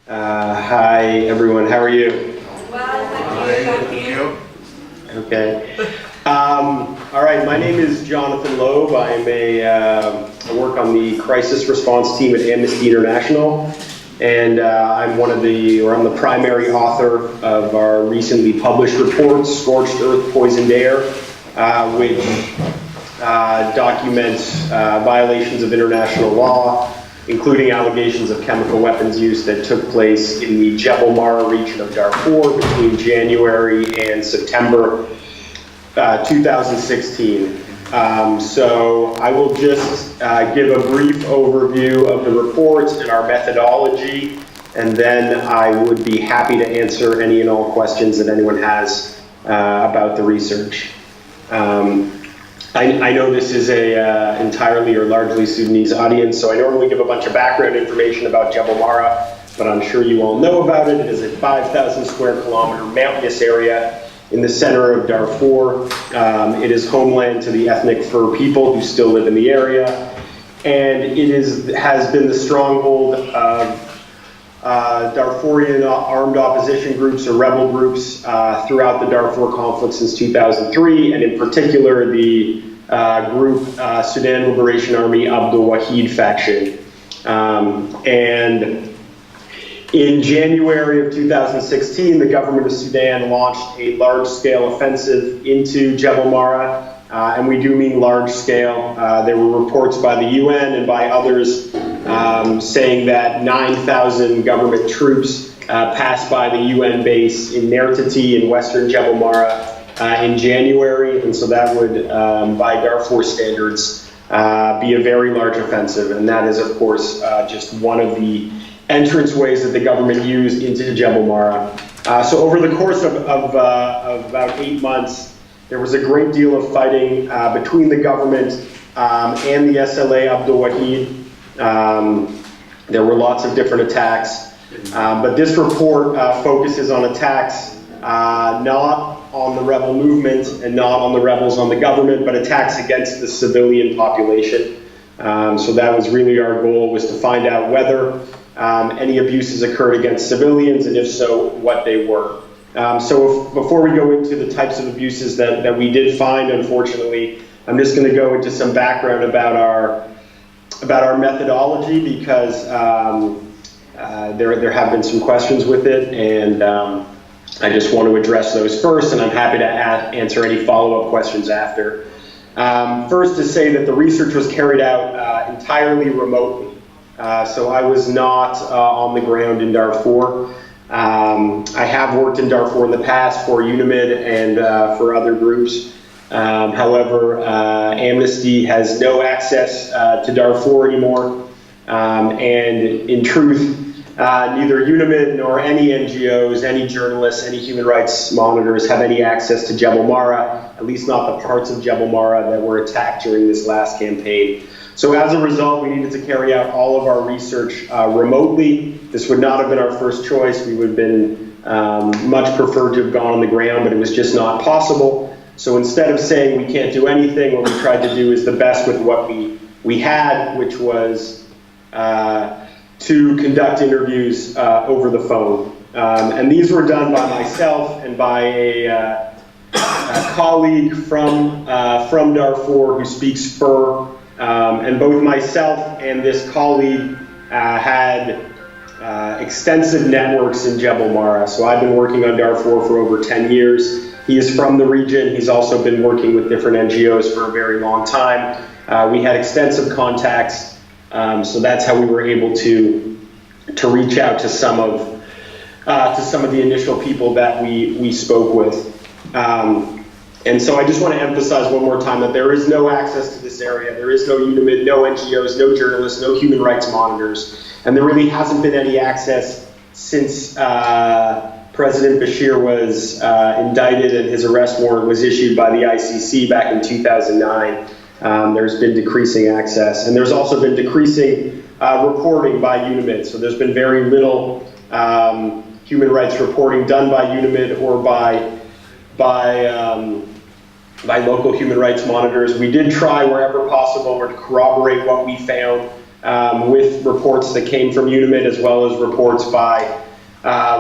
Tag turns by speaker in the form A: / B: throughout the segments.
A: Hi everyone, how are you?
B: Well, thank you.
A: Okay. All right, my name is Jonathan Loeb. I work on the crisis response team at Amnesty International, and I'm the primary author of our recently published report, Scorched Earth, Poisoned Air, which documents violations of international law, including allegations of chemical weapons use that took place in the Jebel Mara region of Darfur between January and September 2016. So I will just give a brief overview of the report and our methodology, and then I would be happy to answer any and all questions that anyone has about the research. I know this is a entirely or largely Sudanese audience, so I normally give a bunch of background information about Jebel Mara, but I'm sure you all know about it. It is a 5,000 square kilometer mountainous area in the center of Darfur. It is homeland to the ethnic Fur people who still live in the area, and it has been the stronghold of Darfurian armed opposition groups or rebel groups throughout the Darfur conflict since 2003, and in particular the group Sudan Liberation Army Abdul Wahid faction. And in January of 2016, the government of Sudan launched a large-scale offensive into Jebel Mara, and we do mean large-scale. There were reports by the UN and by others saying that 9,000 government troops passed by the UN base in Nertati in western Jebel Mara in January, and so that would, by Darfur standards, be a very large offensive, and that is, of course, just one of the entrance ways that the government used into Jebel Mara. So over the course of about 8 months, there was a great deal of fighting between the government and the SLA Abdul Wahid. There were lots of different attacks, but this report focuses on attacks not on the rebel movement and not on the rebels on the government, but attacks against the civilian population. So that was really our goal, was to find out whether any abuses occurred against civilians, and if so, what they were. So before we go into the types of abuses that we did find, unfortunately, I'm just going to go into some background about our methodology, because there have been some questions with it, and I just want to address those first, and I'm happy to answer any follow-up questions after. First, to say that the research was carried out entirely remotely. So I was not on the ground in Darfur. I have worked in Darfur in the past for UNAMID and for other groups. However, Amnesty has no access to Darfur anymore. And in truth, neither UNAMID nor any NGOs, any journalists, any human rights monitors have any access to Jebel Mara, at least not the parts of Jebel Mara that were attacked during this last campaign. So as a result, we needed to carry out all of our research remotely. This would not have been our first choice. We would have been much preferred to have gone on the ground, but it was just not possible. So instead of saying we can't do anything, what we tried to do is the best with what we had, which was to conduct interviews over the phone. And these were done by myself and by a colleague from Darfur who speaks Fur. And both myself and this colleague had extensive networks in Jebel Mara. So I've been working on Darfur for over 10 years. He is from the region. He's also been working with different NGOs for a very long time. We had extensive contacts, so that's how we were able to reach out to some of the initial people that we spoke with. And so I just want to emphasize one more time that there is no access to this area. There is no UNAMID, no NGOs, no journalists, no human rights monitors. And there really hasn't been any access since President Bashir was indicted and his arrest warrant was issued by the ICC back in 2009. There's been decreasing access. And there's also been decreasing reporting by UNAMID. So there's been very little human rights reporting done by UNAMID or by local human rights monitors. We did try wherever possible to corroborate what we found with reports that came from UNIMIT as well as reports by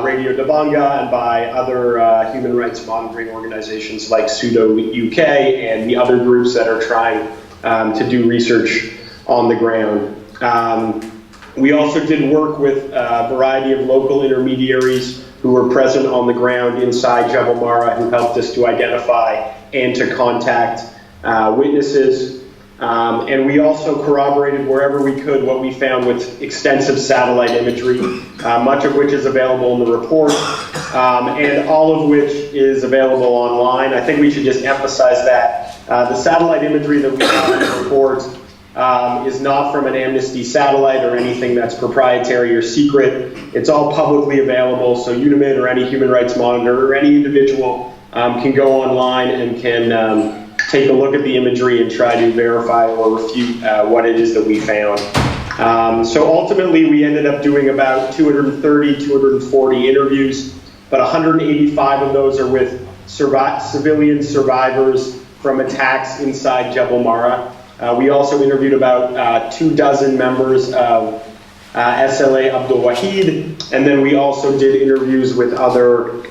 A: Radio Dabanga and by other human rights monitoring organizations like Pseudo UK and the other groups that are trying to do research on the ground. We also did work with a variety of local intermediaries who were present on the ground inside Jebel Mara, who helped us to identify and to contact witnesses. And we also corroborated wherever we could what we found with extensive satellite imagery, much of which is available in the report, and all of which is available online. I think we should just emphasize that. The satellite imagery that we have in the report is not from an Amnesty satellite or anything that's proprietary or secret. It's all publicly available, so UNIMIT or any human rights monitor or any individual can go online and can take a look at the imagery and try to verify or refute what it is that we found. So ultimately, we ended up doing about 230, 240 interviews, but 185 of those are with civilian survivors from attacks inside Jebel Mara. We also interviewed about 24 members of SLA Abdul Wahid, and then we also did interviews with other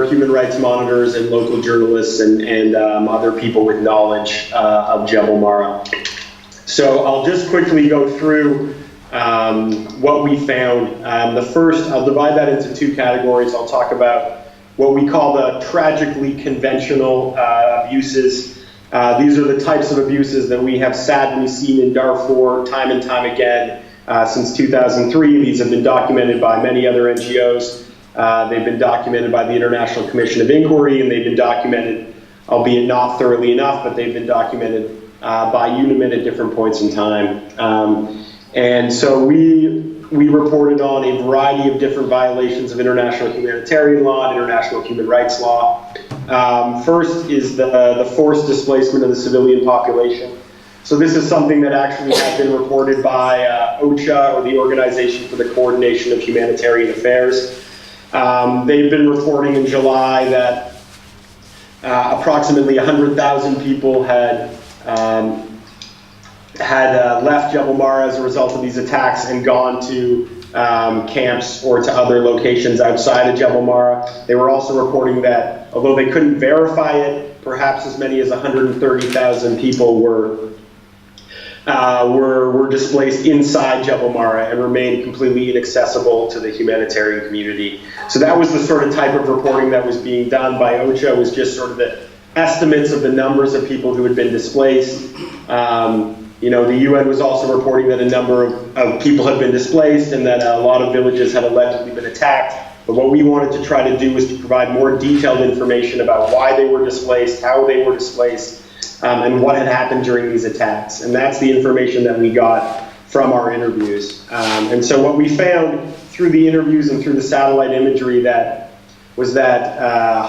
A: human rights monitors and local journalists and other people with knowledge of Jebel Mara. So I'll just quickly go through what we found. The first, I'll divide that into two categories. I'll talk about what we call the tragically conventional abuses. These are the types of abuses that we have sadly seen in Darfur time and time again since 2003. These have been documented by many other NGOs. They've been documented by the International Commission of Inquiry, and they've been documented, albeit not thoroughly enough, but they've been documented by UNIMIT at different points in time. And so we reported on a variety of different violations of international humanitarian law and international human rights law. First is the forced displacement of the civilian population. So this is something that actually has been reported by OCHA, or the Organization for the Coordination of Humanitarian Affairs. They've been reporting in July that approximately 100,000 people had left Jebel Mara as a result of these attacks and gone to camps or to other locations outside of Jebel Mara. They were also reporting that, although they couldn't verify it, perhaps as many as 130,000 people were displaced inside Jebel Mara and remained completely inaccessible to the humanitarian community. So that was the sort of type of reporting that was being done by OCHA, was just sort of the estimates of the numbers of people who had been displaced. You know, the UN was also reporting that a number of people had been displaced and that a lot of villages had allegedly been attacked. But what we wanted to try to do was to provide more detailed information about why they were displaced, how they were displaced, and what had happened during these attacks. And that's the information that we got from our interviews. And so what we found through the interviews and through the satellite imagery was that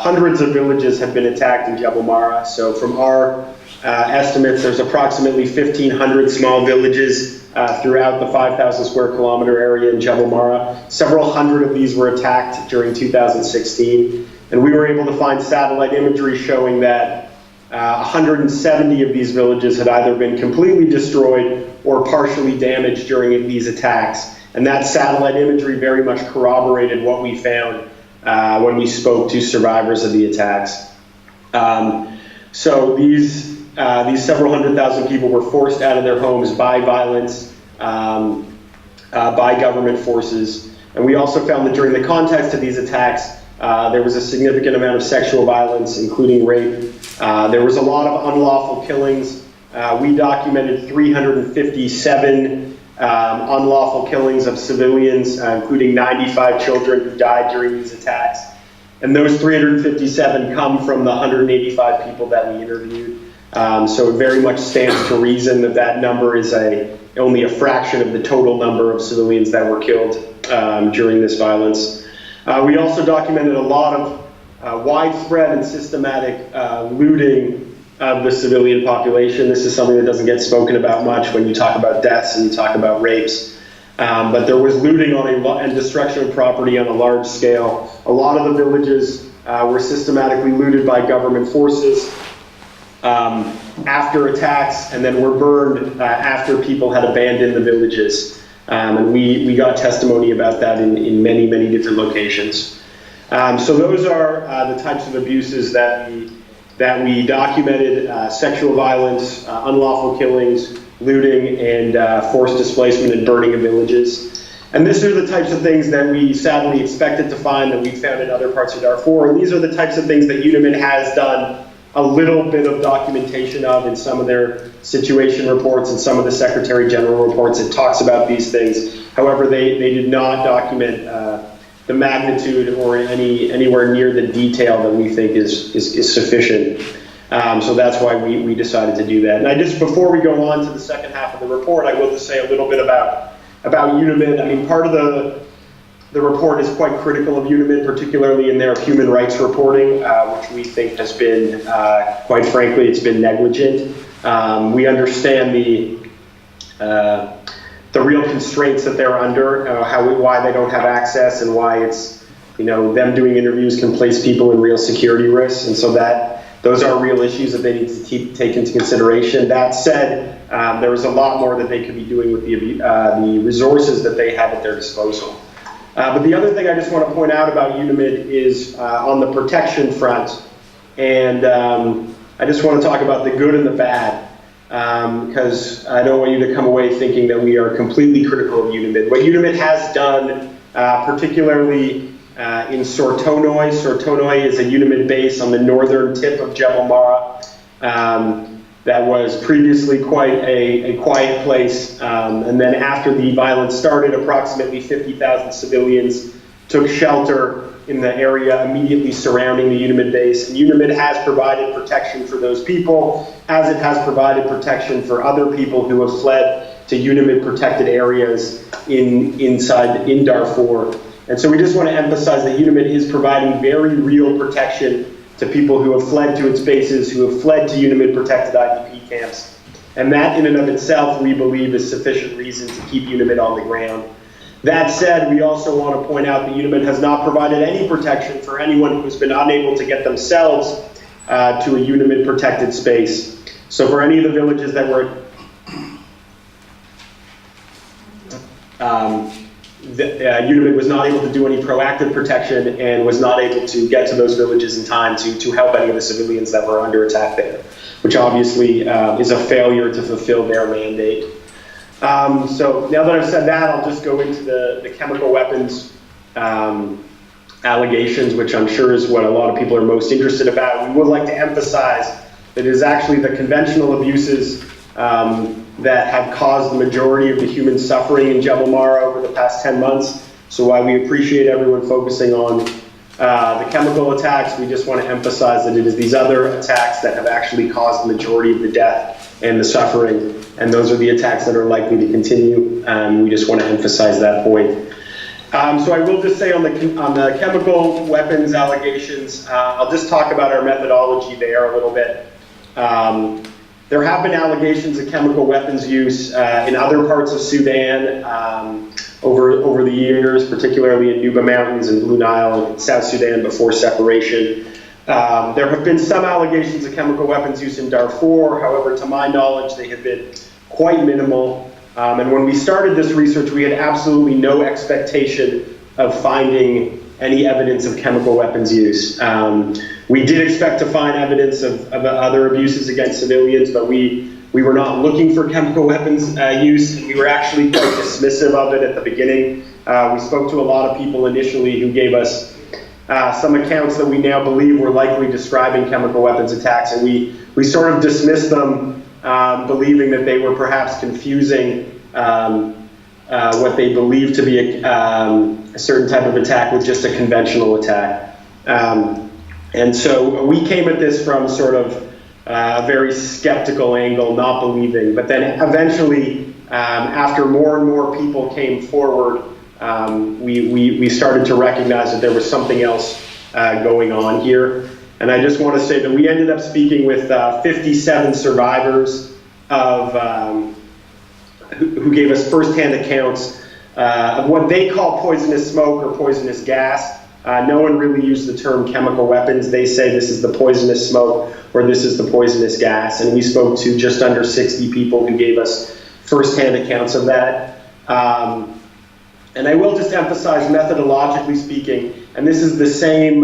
A: hundreds of villages had been attacked in Jebel Mara. So from our estimates, there's approximately 1,500 small villages throughout the 5,000 square kilometer area in Jebel Mara. Several hundred of these were attacked during 2016. And we were able to find satellite imagery showing that 170 of these villages had either been completely destroyed or partially damaged during these attacks. And that satellite imagery very much corroborated what we found when we spoke to survivors of the attacks. So these several 100,000 people were forced out of their homes by violence, by government forces. And we also found that during the context of these attacks, there was a significant amount of sexual violence, including rape. There was a lot of unlawful killings. We documented 357 unlawful killings of civilians, including 95 children who died during these attacks. And those 357 come from the 185 people that we interviewed. So it very much stands to reason that that number is only a fraction of the total number of civilians that were killed during this violence. We also documented a lot of widespread and systematic looting of the civilian population. This is something that doesn't get spoken about much when you talk about deaths and you talk about rapes. But there was looting and destruction of property on a large scale. A lot of the villages were systematically looted by government forces. after attacks, and then were burned after people had abandoned the villages. And we got testimony about that in many, many different locations. So those are the types of abuses that we documented: sexual violence, unlawful killings, looting, and forced displacement and burning of villages. And these are the types of things that we sadly expected to find that we found in other parts of Darfur. And these are the types of things that UNAMID has done a little bit of documentation of in some of their situation reports and some of the Secretary General reports. It talks about these things. However, they did not document the magnitude or anywhere near the detail that we think is sufficient. So that's why we decided to do that. And before we go on to the second half of the report, I will just say a little bit about UNAMID. I mean, part of the report is quite critical of UNAMID, particularly in their human rights reporting, which we think has been, quite frankly, it's been negligent. We understand the real constraints that they're under, why they don't have access, and why it's, them doing interviews can place people in real security risks, and so those are real issues that they need to take into consideration. That said, there is a lot more that they could be doing with the resources that they have at their disposal. But the other thing I just want to point out about UNAMID is on the protection front, and I just want to talk about the good and the bad, because I don't want you to come away thinking that we are completely critical of UNAMID. What UNAMID has done, particularly in Sortonoi. Sortonoi is a UNAMID base on the northern tip of Jebel Mara. That was previously quite a quiet place, and then after the violence started, approximately 50,000 civilians took shelter in the area immediately surrounding the UNAMID base. And UNAMID has provided protection for those people, as it has provided protection for other people who have fled to UNAMID protected areas in Darfur. And so we just want to emphasize that UNAMID is providing very real protection to people who have fled to its bases, who have fled to UNAMID protected IDP camps. And that in and of itself, we believe, is sufficient reason to keep UNAMID on the ground. That said, we also want to point out that UNAMID has not provided any protection for anyone who has been unable to get themselves to a UNAMID protected space. So for any of the villages that were UNAMID was not able to do any proactive protection and was not able to get to those villages in time to help any of the civilians that were under attack there, which obviously is a failure to fulfill their mandate. So now that I've said that, I'll just go into the chemical weapons allegations, which I'm sure is what a lot of people are most interested about. We would like to emphasize that it is actually the conventional abuses that have caused the majority of the human suffering in Jebel Mara over the past 10 months. So while we appreciate everyone focusing on the chemical attacks, we just want to emphasize that it is these other attacks that have actually caused the majority of the death and the suffering, and those are the attacks that are likely to continue. We just want to emphasize that point. So I will just say on the chemical weapons allegations, I'll just talk about our methodology there a little bit. There have been allegations of chemical weapons use in other parts of Sudan over the years, particularly in Nuba Mountains and Blue Nile and South Sudan before separation. There have been some allegations of chemical weapons use in Darfur. However, to my knowledge, they have been quite minimal. And when we started this research, we had absolutely no expectation of finding any evidence of chemical weapons use. We did expect to find evidence of other abuses against civilians, but we were not looking for chemical weapons use, and we were actually quite dismissive of it at the beginning. We spoke to a lot of people initially who gave us some accounts that we now believe were likely describing chemical weapons attacks, and we sort of dismissed them, believing that they were perhaps confusing what they believed to be a certain type of attack with just a conventional attack. And so we came at this from sort of a very skeptical angle, not believing. But then eventually, after more and more people came forward, we started to recognize that there was something else going on here. And I just want to say that we ended up speaking with 57 survivors of who gave us firsthand accounts of what they call poisonous smoke or poisonous gas. No one really used the term chemical weapons. They say this is the poisonous smoke or this is the poisonous gas. And we spoke to just under 60 people who gave us firsthand accounts of that. And I will just emphasize, methodologically speaking, and this is the same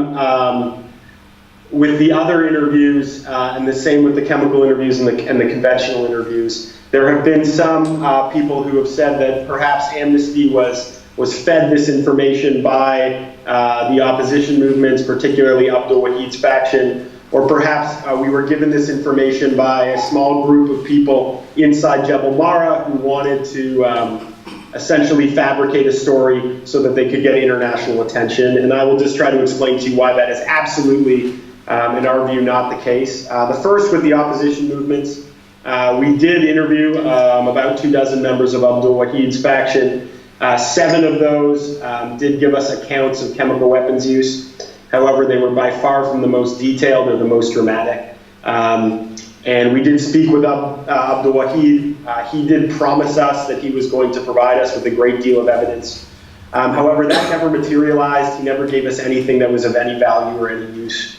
A: with the other interviews and the same with the chemical interviews and the conventional interviews. There have been some people who have said that perhaps Amnesty was fed this information by the opposition movements, particularly Abdul Wahid's faction, or perhaps we were given this information by a small group of people inside Jebel Mara who wanted to essentially fabricate a story so that they could get international attention. And I will just try to explain to you why that is absolutely, in our view, not the case. The first, with the opposition movements, we did interview about 24 members of Abdul Wahid's faction. 7 of those did give us accounts of chemical weapons use. However, they were by far from the most detailed or the most dramatic. And we did speak with Abdul Wahid. He did promise us that he was going to provide us with a great deal of evidence. However, that never materialized. He never gave us anything that was of any value or any use.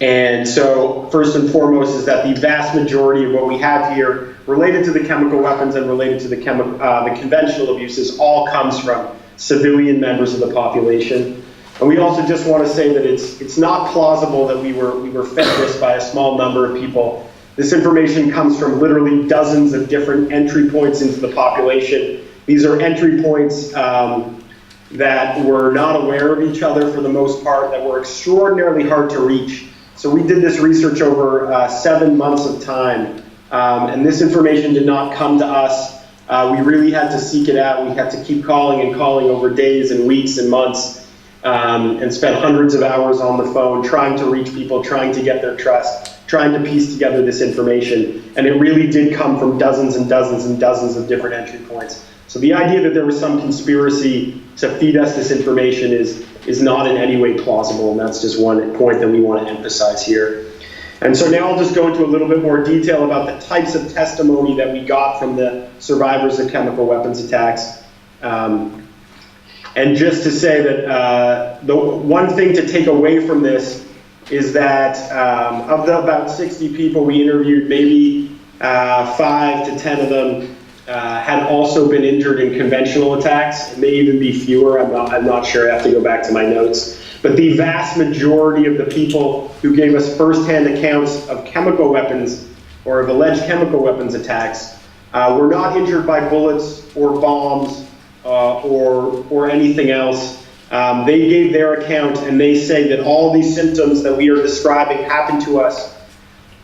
A: And so, first and foremost, is that the vast majority of what we have here related to the chemical weapons and related to the conventional abuses all comes from civilian members of the population. And we also just want to say that it's not plausible that we were fed this by a small number of people. This information comes from literally dozens of different entry points into the population. These are entry points that were not aware of each other for the most part, that were extraordinarily hard to reach. So we did this research over 7 months of time, and this information did not come to us. We really had to seek it out. We had to keep calling and calling over days and weeks and months, and spent hundreds of hours on the phone trying to reach people, trying to get their trust, trying to piece together this information. And it really did come from dozens and dozens and dozens of different entry points. So the idea that there was some conspiracy to feed us this information is not in any way plausible, and that's just one point that we want to emphasize here. And so now I'll just go into a little bit more detail about the types of testimony that we got from the survivors of chemical weapons attacks. And just to say that the one thing to take away from this is that of the about 60 people we interviewed, maybe 5 to 10 of them had also been injured in conventional attacks. It may even be fewer. I'm not sure. I have to go back to my notes. But the vast majority of the people who gave us firsthand accounts of chemical weapons or of alleged chemical weapons attacks were not injured by bullets or bombs or anything else. They gave their account, and they say that all these symptoms that we are describing happened to us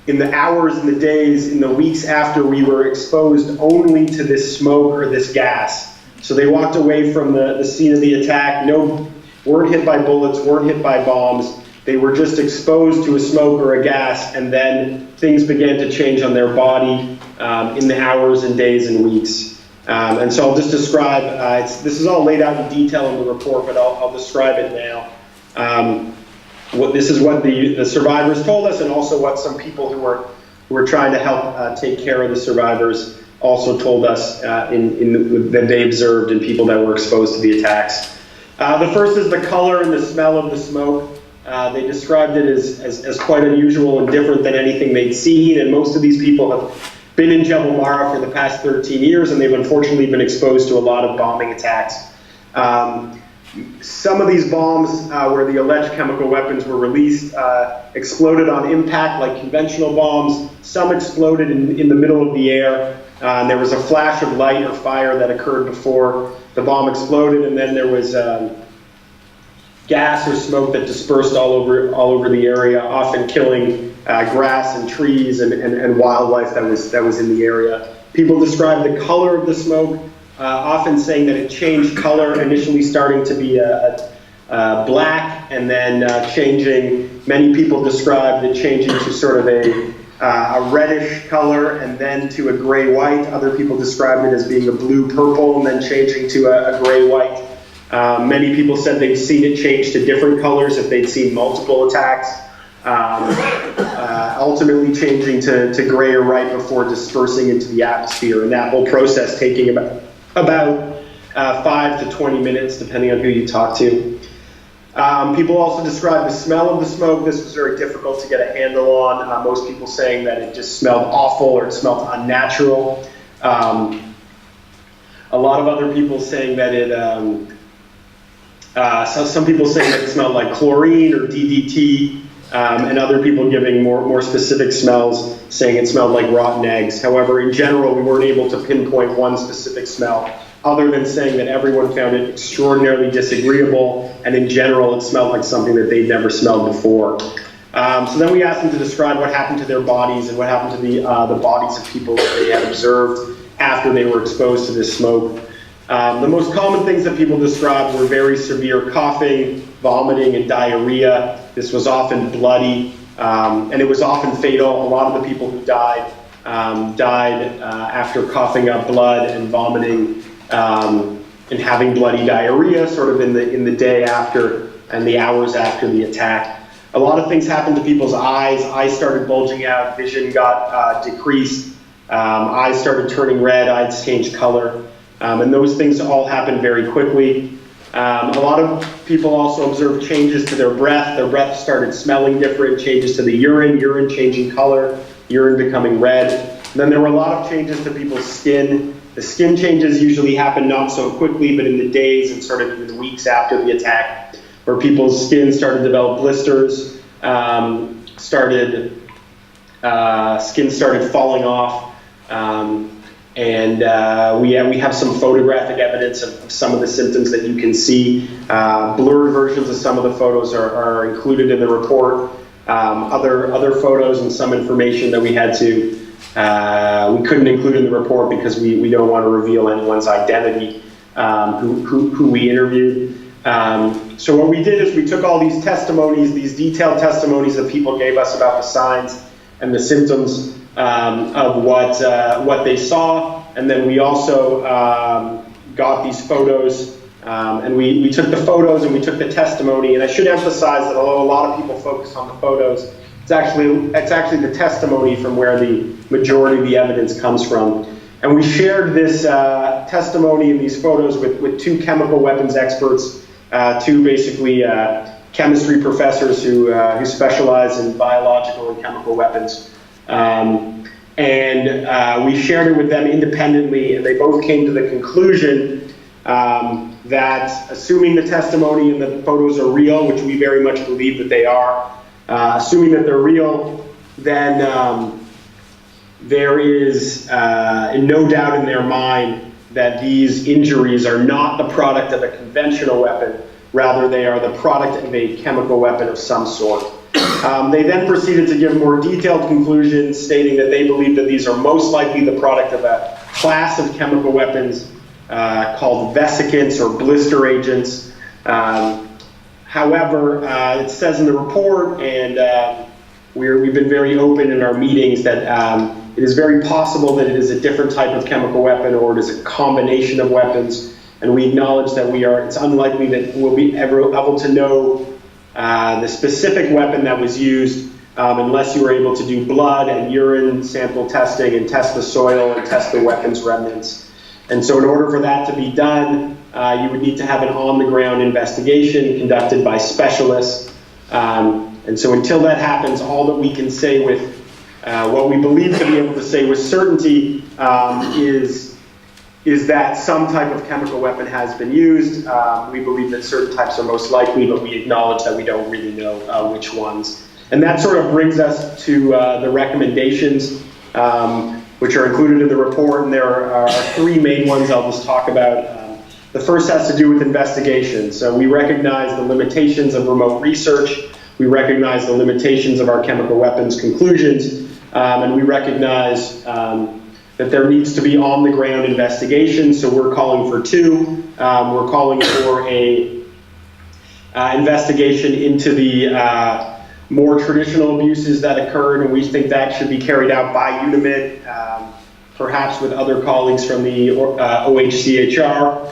A: in the hours and the days, in the weeks after we were exposed only to this smoke or this gas. So they walked away from the scene of the attack, weren't hit by bullets, weren't hit by bombs. They were just exposed to a smoke or a gas, and then things began to change on their body in the hours and days and weeks. And so I'll just describe, this is all laid out in detail in the report, but I'll describe it now. This is what the survivors told us, and also what some people who were trying to help take care of the survivors also told us that they observed in people that were exposed to the attacks. The first is the color and the smell of the smoke. They described it as quite unusual and different than anything they'd seen, and most of these people have been in Jebel Mara for the past 13 years, and they've unfortunately been exposed to a lot of bombing attacks. Some of these bombs where the alleged chemical weapons were released exploded on impact like conventional bombs. Some exploded in the middle of the air. And there was a flash of light or fire that occurred before the bomb exploded, and then there was gas or smoke that dispersed all over the area, often killing grass and trees and wildlife that was in the area. People described the color of the smoke, often saying that it changed color, initially starting to be black and then changing. Many people described it changing to sort of a reddish color and then to a gray-white. Other people described it as being a blue-purple and then changing to a gray-white. Many people said they've seen it change to different colors if they'd seen multiple attacks, ultimately changing to gray or white before dispersing into the atmosphere, and that whole process taking about 5 to 20 minutes, depending on who you talk to. People also describe the smell of the smoke. This was very difficult to get a handle on. Most people saying that it just smelled awful or it smelled unnatural. A lot of other people saying that it, some people saying that it smelled like chlorine or DDT, and other people giving more specific smells, saying it smelled like rotten eggs. However, in general, we weren't able to pinpoint one specific smell, other than saying that everyone found it extraordinarily disagreeable, and in general, it smelled like something that they'd never smelled before. So then we asked them to describe what happened to their bodies and what happened to the bodies of people that they had observed after they were exposed to this smoke. The most common things that people described were very severe coughing, vomiting, and diarrhea. This was often bloody, and it was often fatal. A lot of the people who died after coughing up blood and vomiting and having bloody diarrhea, sort of in the day after and the hours after the attack. A lot of things happened to people's eyes. Eyes started bulging out, vision got decreased, eyes started turning red, eyes changed color, and those things all happened very quickly. A lot of people also observed changes to their breath started smelling different, changes to the urine changing color, urine becoming red. And then there were a lot of changes to people's skin. The skin changes usually happen not so quickly, but in the days and sort of in the weeks after the attack, where people's skin started to develop blisters, skin started falling off, and we have some photographic evidence of some of the symptoms that you can see. Blurred versions of some of the photos are included in the report. Other photos and some information that we couldn't include in the report because we don't want to reveal anyone's identity who we interviewed. So what we did is we took all these testimonies, these detailed testimonies that people gave us about the signs and the symptoms of what they saw, and then we also got these photos, and we took the photos and we took the testimony. And I should emphasize that although a lot of people focus on the photos, it's actually the testimony from where the majority of the evidence comes from. And we shared this testimony and these photos with two chemical weapons experts, two basically chemistry professors who specialize in biological and chemical weapons. And we shared it with them independently, and they both came to the conclusion that assuming the testimony and the photos are real, which we very much believe that they are, assuming that they're real, then there is no doubt in their mind that these injuries are not the product of a conventional weapon, rather they are the product of a chemical weapon of some sort. They then proceeded to give more detailed conclusions, stating that they believe that these are most likely the product of a class of chemical weapons called vesicants or blister agents. However, it says in the report, and we've been very open in our meetings, that it is very possible that it is a different type of chemical weapon, or it is a combination of weapons. And we acknowledge that it's unlikely that we'll be ever able to know the specific weapon that was used unless you were able to do blood and urine sample testing and test the soil and test the weapons remnants. And so in order for that to be done, you would need to have an on-the-ground investigation conducted by specialists. And so until that happens, all that we can say with what we believe to be able to say with certainty is that some type of chemical weapon has been used. We believe that certain types are most likely, but we acknowledge that we don't really know which ones. And that sort of brings us to the recommendations, which are included in the report, and there are three main ones I'll just talk about. The first has to do with investigation. So we recognize the limitations of remote research, we recognize the limitations of our chemical weapons conclusions, and we recognize that there needs to be on-the-ground investigation, so we're calling for two. We're calling for a investigation into the more traditional abuses that occurred, and we think that should be carried out by UNIMID, perhaps with other colleagues from the OHCHR.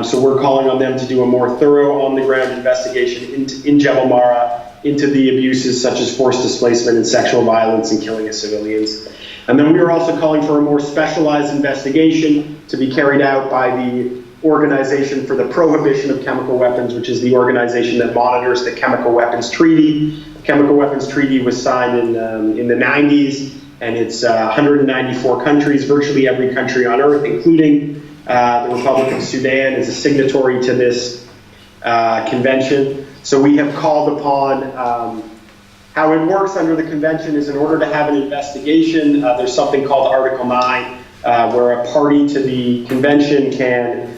A: So we're calling on them to do a more thorough on-the-ground investigation in Jebel Mara into the abuses such as forced displacement and sexual violence and killing of civilians. And then we are also calling for a more specialized investigation to be carried out by the Organization for the Prohibition of Chemical Weapons, which is the organization that monitors the Chemical Weapons Treaty. The Chemical Weapons Treaty was signed in the 90s, and it's 194 countries, virtually every country on Earth, including the Republic of Sudan, is a signatory to this convention. So we have called upon, how it works under the convention is in order to have an investigation, there's something called Article 9, where a party to the convention can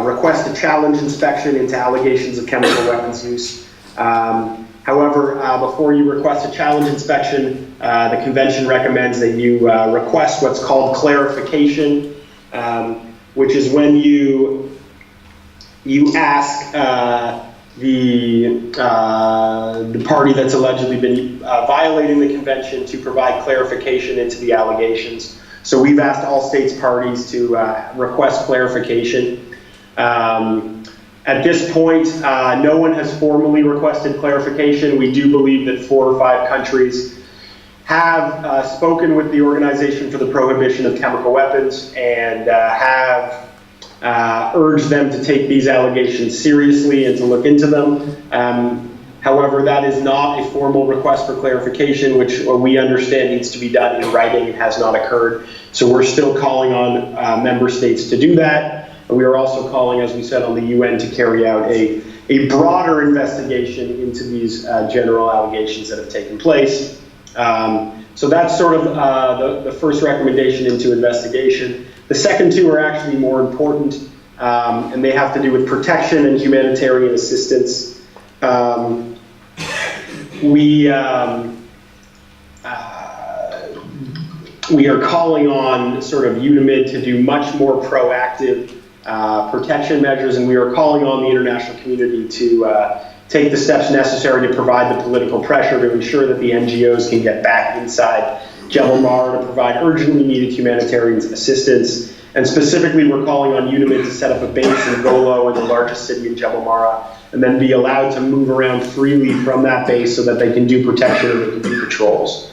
A: request a challenge inspection into allegations of chemical weapons use. However, before you request a challenge inspection, the convention recommends that you request what's called clarification, which is when you ask the party that's allegedly been violating the convention to provide clarification into the allegations. So we've asked all states parties to request clarification. At this point, no one has formally requested clarification. We do believe that 4 or 5 countries have spoken with the Organization for the Prohibition of Chemical Weapons and have urged them to take these allegations seriously and to look into them. However, that is not a formal request for clarification, which we understand needs to be done in writing. It has not occurred. So we're still calling on member states to do that. And we are also calling, as we said, on the UN to carry out a broader investigation into these general allegations that have taken place. So that's sort of the first recommendation into investigation. The second 2 are actually more important, and they have to do with protection and humanitarian assistance. We are calling on sort of UNAMID to do much more proactive protection measures, and we are calling on the international community to take the steps necessary to provide the political pressure to ensure that the NGOs can get back inside Jebel Mar to provide urgently needed humanitarian assistance. And specifically, we're calling on UNAMID to set up a base in Golo, in the largest city in Jebel Mara, and then be allowed to move around freely from that base so that they can do protection and they can do patrols.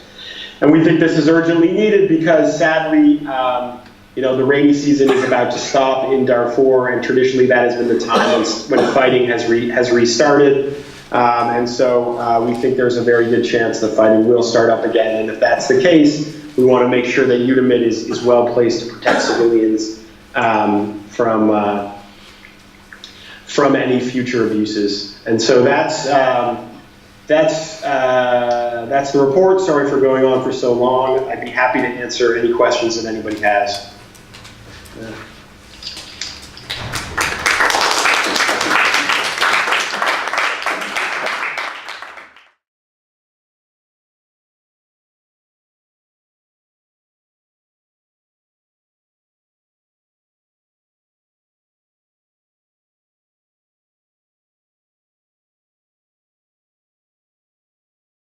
A: And we think this is urgently needed because, sadly, the rainy season is about to stop in Darfur, and traditionally that has been the time when fighting has restarted. And so we think there's a very good chance that fighting will start up again. And if that's the case, we want to make sure that UNAMID is well placed to protect civilians from any future abuses. And so that's the report. Sorry for going on for so long. I'd be happy to answer any questions that anybody has. Yeah.